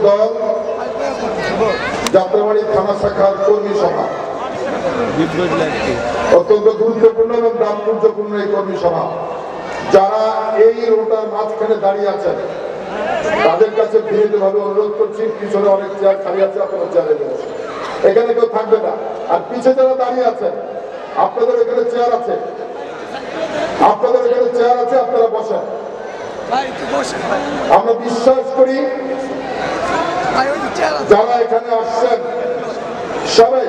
দল যাত্রাবাড়ি থানা শাখার কর্মী সভা অত্যন্ত গুরুত্বপূর্ণ এবং তাৎপর্যপূর্ণ এই কর্মী সভা। যারা এই রোডটার মাঝখানে দাঁড়িয়ে আছেন তাদের কাছে বিনীতভাবে অনুরোধ করছি, পিছনে অনেক চেয়ার খালি আছে, আপনারা চেয়ারে বসুন, এখানে কেউ থাকবে না। আর পিছে যারা দাঁড়িয়ে আছেন আপনাদের এখানে চেয়ার আছে, আপনারা বসেন। আমরা বিশ্বাস করি যারা এখানে আসছেন সবাই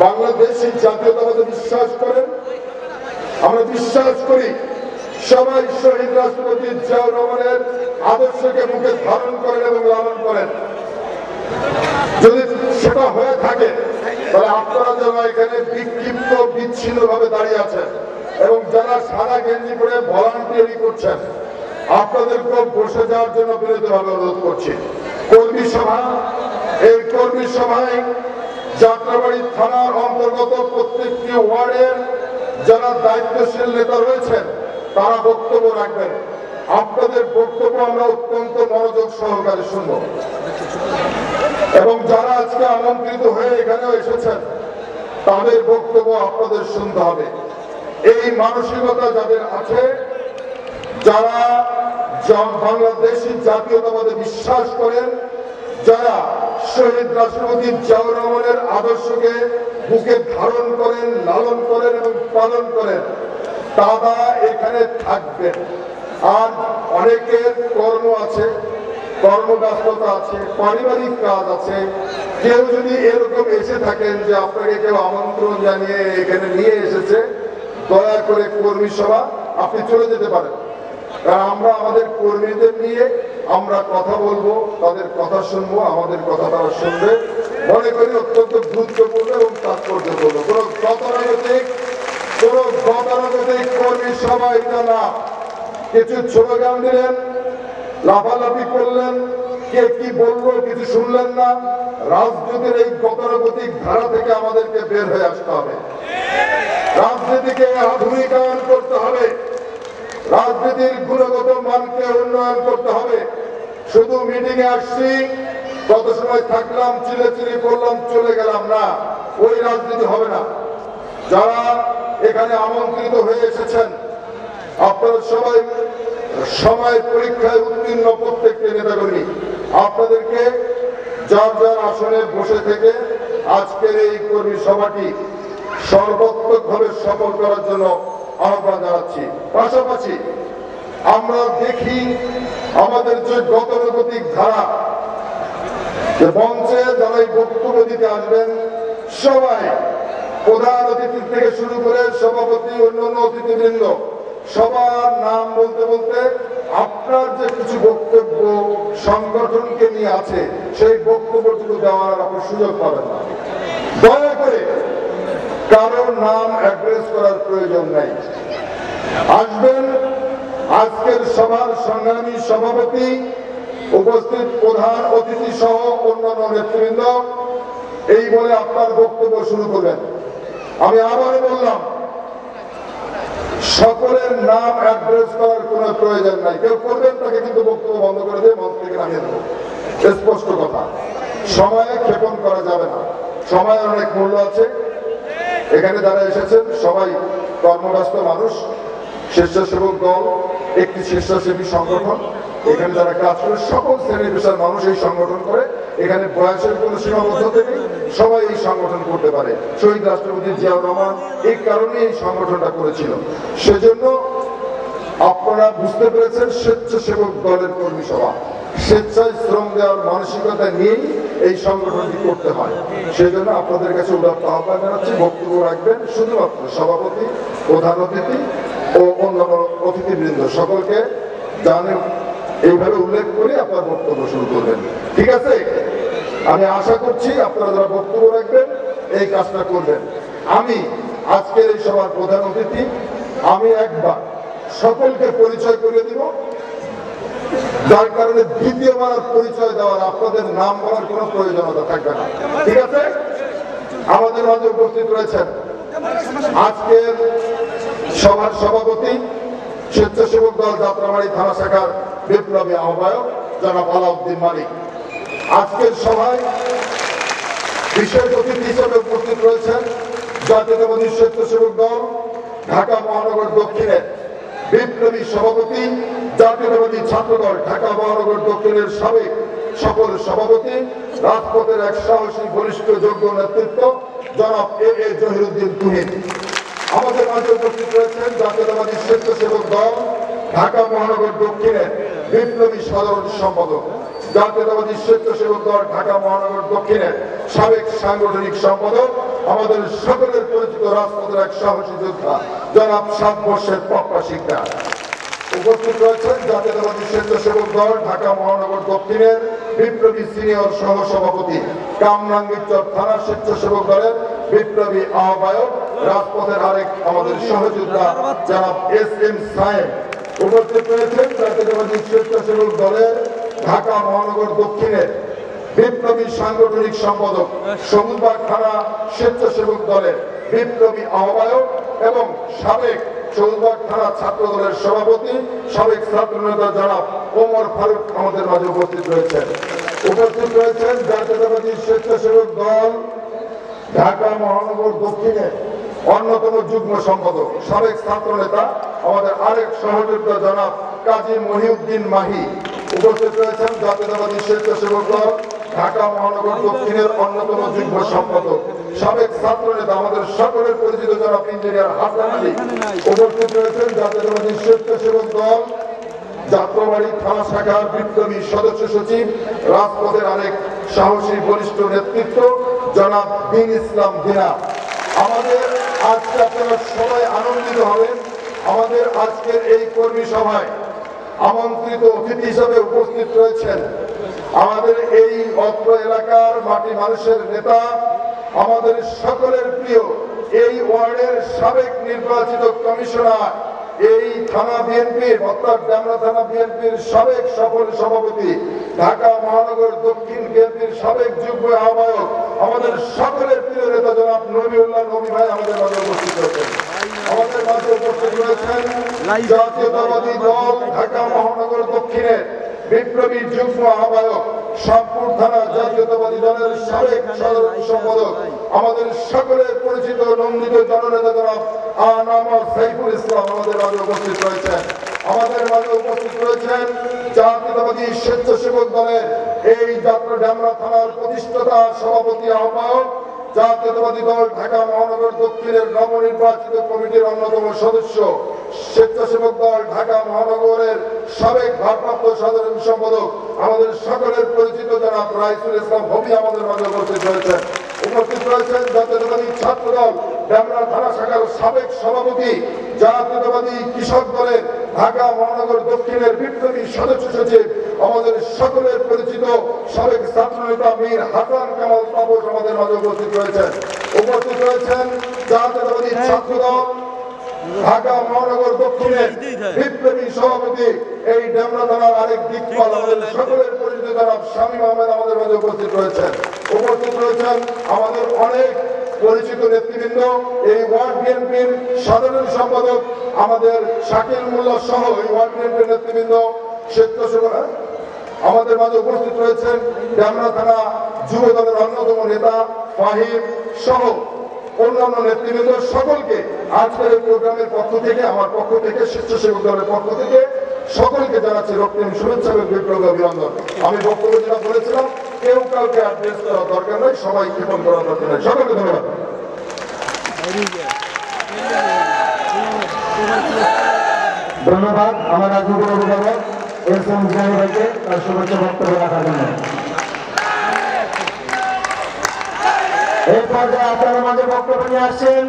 বাংলাদেশি জাতীয়তাবাদে বিশ্বাস করেন। আমরা বিশ্বাস করি সবাই শহীদ রাষ্ট্রপতি জিয়াউর রহমানের আদর্শকে মুখে ধারণ করেন এবং লালন করেন। যদি সেটা হয়ে থাকে তাহলে আপনারা যারা এখানে বিক্ষিপ্ত বিচ্ছিন্ন ভাবে দাঁড়িয়ে আছেন এবং যারা সাদা গেঞ্জি পরে ভলান্টিয়ারি করছেন আপনাদেরকেও বসে যাওয়ার জন্য বিনীতভাবে অনুরোধ করছি। কর্মী সভা, এই কর্মী সভায় যাত্রাবাড়ি থানার অন্তর্গত প্রত্যেকটি ওয়ার্ডের যারা দায়িত্বশীল নেতা রয়েছেন তারা বক্তব্য রাখবেন। আপনাদের বক্তব্য আমরা অত্যন্ত মনোযোগ সহকারে শুনব এবং যারা আজকে আমন্ত্রিত হয়ে এখানেও এসেছেন তাদের বক্তব্য আপনাদের শুনতে হবে। এই মানসিকতা যাদের আছে, যারা বাংলাদেশি জাতীয়তাবাদে বিশ্বাস করেন, যারা শহীদ রাষ্ট্রপতি জিয়াউর রহমানের আদর্শকে বুকে ধারণ করেন, লালন করেন এবং পালন করেন, তারা এখানে থাকবেন। আর অনেকের কর্ম আছে, কর্মব্যস্ততা আছে, পারিবারিক কাজ আছে। কেউ যদি এরকম এসে থাকেন যে আপনাকে কেউ আমন্ত্রণ জানিয়ে এখানে নিয়ে এসেছে, দয়া করে কর্মী সভা আপনি চলে যেতে পারেন। কারণ আমরা আমাদের কর্মীদের নিয়ে আমরা কথা বলবো, তাদের কথা শুনবো, আমাদের কথা তারা শুনবে। মনে করি অত্যন্ত গুরুত্বপূর্ণ এবং তাৎপর্যপূর্ণ। কোনো গতানুগতিক কর্মী সভা এটা না। কিছু স্লোগান দিলেন, লাফালাফি করলেন, কে কি বললো কিছু শুনলেন না। রাজনীতির এই গতানুগতিক ধারা থেকে আমাদেরকে বের হয়ে আসতে হবে। রাজনীতিকে আধুনিকায়ন করতে হবে, রাজনীতির গুণগত মানকে উন্নয়ন করতে হবে। শুধু মিটিং এ আসছি, কত সময় থাকলাম, চিলেচিলি করলাম, চলে গেলাম, না, ওই রাজনীতি হবে না। যারা এখানে আমন্ত্রিত হয়ে এসেছেন আপনারা সবাই সময়ের পরীক্ষায় উত্তীর্ণ প্রত্যেকটি নেতাকর্মী, আপনাদেরকে যার যার আসনে বসে থেকে আজকের এই কর্মী সভাটি সর্বাত্মকভাবে সফল করার জন্য আহ্বান জানাচ্ছি। পাশাপাশি আমরা দেখি আমাদের যে গতানুগতিক ধারা, যে মঞ্চে যারা বক্তব্য দিতে আসবেন সবাই প্রধান অতিথি থেকে শুরু করে সভাপতি, অন্যান্য অতিথিবৃন্দ সবার নাম বলতে বলতে আপনার যে কিছু বক্তব্য সংগঠনকে নিয়ে আছে সেই বক্তব্যটুকু দেওয়ার আপনি সুযোগ পাবেন না। দয়া করে কারোর নাম অ্যাড্রেস করার প্রয়োজন নাই। আসবেন আজকের সভার সংগ্রামী সভাপতি, উপস্থিত প্রধান অতিথি সহ অন্যান্য নেতৃবৃন্দ, এই বলে আপনার বক্তব্য শুরু করবেন। আমি আবারও বললাম, সকলের নাম অ্যাড্রেস করার কোন প্রয়োজন নাই। কেউ করবেন তাকে কিন্তু বক্তব্য বন্ধ করে দিয়ে মঞ্চ থেকে নামিয়ে দেবো। স্পষ্ট কথা, সময়ে ক্ষেপণ করা যাবে না, সময়ের অনেক মূল্য আছে। এখানে যারা এসেছেন সবাই কর্মব্যস্ত মানুষ, স্বেচ্ছাসেবক দল একটি স্বেচ্ছাসেবী সংগঠন। এখানে যারা কাজ করে সকল শ্রেণী পেশার মানুষ এই সংগঠন করে। এখানে বয়সের কোনো সীমাবদ্ধতা নেই, সবাই এই সংগঠন করতে পারে। শহীদ রাষ্ট্রপতি জিয়াউর রহমান এই কারণে এই সংগঠনটা করেছিল। সেজন্য আপনারা বুঝতে পেরেছেন স্বেচ্ছাসেবক দলের কর্মী সভা, স্বেচ্ছায় শ্রম দেওয়ার মানসিকতা নিয়েই এই সংগঠনটি করতে হয়। সেই জন্য আপনাদের কাছে উদাত্ত আহ্বান জানাচ্ছি, বক্তব্য রাখবেন শুধুমাত্র সভাপতি, প্রধান অতিথি ও অন্যান্য অতিথিবৃন্দ। সকলকে জানেন এইভাবে উল্লেখ করে আপনার বক্তব্য শুরু করবেন, ঠিক আছে? আমি আশা করছি আপনারা যারা বক্তব্য রাখবেন এই কাজটা করবেন। আমি আজকের এই সভার প্রধান অতিথি, আমি একবার সকলকে পরিচয় করিয়ে দিব, যার কারণে দ্বিতীয়বার পরিচয় দেওয়ার আপনাদের নাম বলার কোনো প্রয়োজনীয়তা থাকবে না, ঠিক আছে? আমাদের মাঝে উপস্থিত রয়েছেন আজকের সভার সভাপতি, স্বেচ্ছাসেবক দল যাত্রাবাড়ি থানা শাখার বিপ্লবী আহ্বায়ক জনাব আলাউদ্দিন মালিক। আজকের সভায় বিশেষ অতিথি হিসেবে উপস্থিত রয়েছেন জাতীয়তাবাদী স্বেচ্ছাসেবক দল ঢাকা মহানগর দক্ষিণের বিপ্লবী সভাপতি, জাতীয়তাবাদী ছাত্রদল ঢাকা মহানগর দক্ষিণের সাবেক সকল সভাপতি, রাজপথের এক সাহসী বলিষ্ঠ যোগ্য নেতৃত্ব জনাব এ জহিরুদ্দিন তুহিন। আমাদের মাঝে উপস্থিত রয়েছেন জাতীয়তাবাদী স্বেচ্ছাসেবক দল ঢাকা মহানগর দক্ষিণের বিপ্লবী সাধারণ সম্পাদক, জাতীয়তাবাদী স্বেচ্ছাসেবক দল ঢাকা মহানগর দক্ষিণের সাবেক সাংগঠনিক সম্পাদক, আমাদের সকলের পরিচিত রাজপথের এক সাহসী যোদ্ধা জনাব 7 বর্ষের পপ্পা শিকদার। উপস্থিত রয়েছেন জাতীয়তাবাদী স্বেচ্ছাসেবক দল ঢাকা মহানগর দক্ষিণের বিপ্লবী সিনিয়র সহসভাপতি, কামরাঙ্গীরচর থানা স্বেচ্ছাসেবক দলের বিপ্লবী আহ্বায়ক, রাজপথের আরেক আমাদের সহযোদ্ধা জনাব SM সাহেব। উপস্থিত রয়েছেন জাতীয়তাবাদী স্বেচ্ছাসেবক দলের ঢাকা মহানগর দক্ষিণের বিপ্লবী সাংগঠনিক সম্পাদক, সবুজবাগ থানা স্বেচ্ছাসেবক দলের বিপ্লবী আহ্বায়ক এবং সাবেক সবুজবাগ থানা ছাত্র দলের সভাপতি, সাবেক ছাত্র নেতা জনাব ওমর ফারুক আমাদের মাঝে উপস্থিত রয়েছেন। উপস্থিত রয়েছেন জাতীয়তাবাদী স্বেচ্ছাসেবক দল ঢাকা মহানগর দক্ষিণের অন্যতম যুগ্ম সম্পাদক, সাবেক ছাত্র নেতা আমাদের আরেক সহযোদ্ধা জনাব কাজী মহিউদ্দিন মাহি। উপস্থিত রয়েছেন জাতীয়তাবাদী স্বেচ্ছাসেবক দল ঢাকা মহানগর দক্ষিণের অন্যতম যুগ্ম সম্পাদক, সাবেক ছাত্র নেতা আমাদের সকলের পরিচিত জনাব ইঞ্জিনিয়ার হাসান আলী। উপস্থিত রয়েছেন জাতীয়তাবাদী স্বেচ্ছাসেবক দল যাত্রাবাড়ি থানা শাখার বিপ্লবী সদস্য সচিব, রাজপথের আরেক সাহসী বলিষ্ঠ নেতৃত্ব জনাব দিন ইসলাম দিনা। আমাদের আজকে আপনারা সবাই আনন্দিত হবেন, আমাদের আজকের এই কর্মী সভায় আমন্ত্রিত অতিথি হিসাবে উপস্থিত রয়েছেন আমাদের এই অত্র এলাকার মাটি মানুষের নেতা, আমাদের সকলের প্রিয় এই ওয়ার্ডের সাবেক নির্বাচিত কমিশনার, এই থানা বিএনপির অর্থাৎ ডেমরা থানা বিএনপির সাবেক সফল সভাপতি, ঢাকা মহানগর দক্ষিণ বিএনপির সাবেক যুগ্ম আহ্বায়ক, আমাদের সকলের প্রিয় নেতা জনাব নবীউল্লাহ নবী ভাই আমাদের মাঝে উপস্থিত রয়েছেন। আমাদের মাঝে উপস্থিত রয়েছেন জাতীয়তাবাদী দল ঢাকা মহানগর দক্ষিণের বিপ্লবী যুগ্ম আহ্বায়ক, শাহপুর থানা জাতীয়তাবাদী দলের সাবেক সাধারণ সম্পাদক, আমাদের সকলের পরিচিত নন্দিত জননেতা জনাব আনামত সাইফুল ইসলাম আমাদের মাঝে উপস্থিত রয়েছেন। আমাদের মাঝে উপস্থিত রয়েছেন জাতীয়তাবাদী স্বেচ্ছাসেবক দলের এই যাত্রা ডেমরা থানার প্রতিষ্ঠাতা সভাপতি আহ্বায়ক, জাতীয়তাবাদী দল ঢাকা মহানগর দক্ষিণের নবনির্বাচিত কমিটির অন্যতম সদস্য, স্বেচ্ছাসেবক দল ঢাকা মহানগরের সাবেক ভারপ্রাপ্ত সাধারণ সম্পাদক, আমাদের সকলের পরিচিত জনাব রাইসুল ইসলাম হবি আমাদের মাঝে উপস্থিত রয়েছেন। উপস্থিত রয়েছেন জাতীয়তাবাদী ছাত্র দল ডেমরা থানা শাখার সাবেক সভাপতি, জাতীয়তাবাদী কৃষক দলের ঢাকা মহানগর দক্ষিণের বিপ্লবী সদস্য সচিব, আমাদের সকলের পরিচিত সাবেক ছাত্র নেতা মীর হাসান কামাল তাপস আমাদের মাঝে উপস্থিত রয়েছেন। উপস্থিত রয়েছেন জাতীয়তাবাদী ছাত্র দল ঢাকা মহানগর দক্ষিণের বিপ্লবী সভাপতি, এই ডেমরা থানার আরেক দিকপাল, আমাদের সকলের পরিচিত জনাব শামীম আহমেদ আমাদের মাঝে উপস্থিত রয়েছেন। উপস্থিত রয়েছেন আমাদের অনেক পরিচিত নেতৃবৃন্দ, এই ওয়ার্ড বিএনপির সাধারণ সম্পাদক আমাদের শাকিল মোল্লা সহ এই ওয়ার্ড বিএনপির নেতৃবৃন্দ, স্বেচ্ছাসেবক আমাদের মাঝে উপস্থিত রয়েছেন ডেমরা থানা যুব দলের অন্যতম নেতা ফাহিম সহ অন্যান্য নেতৃবৃন্দ। সকলকে আজকের এই প্রোগ্রামের পক্ষ থেকে, আমার পক্ষ থেকে, স্বেচ্ছাসেবক দলের পক্ষ থেকে সকলকে জানাচ্ছি রক্তিম শুভেচ্ছা এবং বিপ্লবী অভিনন্দন। আমি বক্তব্য যেটা বলেছিলাম, কেউ কাউকে অ্যাড্রেস করার দরকার নয়, সবাই ক্ষেপণ করার দরকার নয়। সকলকে ধন্যবাদ। ধন্যবাদ আমার রাজনীতির অভিভাবক SM জাহির ভাইকে তার শুভেচ্ছা বক্তব্য রাখার জন্য। এই পর্যায়ে আপনারা মাঝে বক্তব্য নিয়ে আসছেন